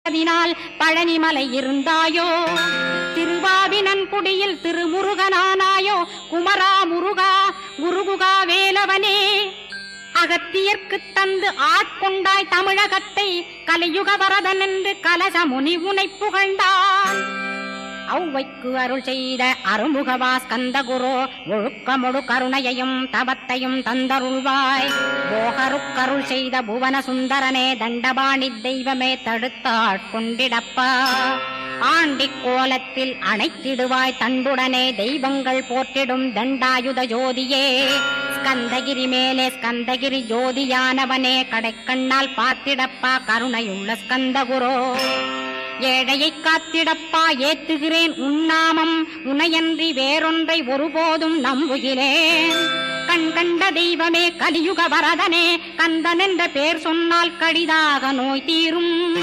பழனிமலை இருந்தாயோ, திருவாவினன்குடியில் திருமுருகனானாயோ, குமரா முருகா குருகுகா வேலவனே. அகத்தியர்க்கு தந்து ஆட்கொண்டாய் தமிழகத்தை, கலியுக வரதன் என்று கலசமுனி உனை புகழ்ந்தான். ஔவைக்கு அருள் செய்த அருமுகவா ஸ்கந்தகுரு, ஒழுக்கமொடு கருணையையும் தவத்தையும் தந்தருள்வாய். போகருக்கருள் செய்த புவன சுந்தரனே, தண்டபாணி தெய்வமே தடுத்தாட்கொண்டிடப்பா. ஆண்டிக் கோலத்தில் அணைத்திடுவாய் தண்டுடனே, தெய்வங்கள் போற்றிடும் தண்டாயுத ஜோதியே. ஸ்கந்தகிரி மேலே ஸ்கந்தகிரி ஜோதியானவனே, கடைக்கண்ணால் பார்த்திடப்பா கருணையுள்ள ஸ்கந்தகுரு. ஏழையை காத்திடப்பா ஏத்துகிறேன் உன்னாமம், உனையன்றி வேறொன்றை ஒருபோதும் நம்புகிறேன். கண் கண்ட தெய்வமே கலியுக வரதனே, கந்தன் என்ற பேர் சொன்னால் கடிதாக நோய் தீரும்.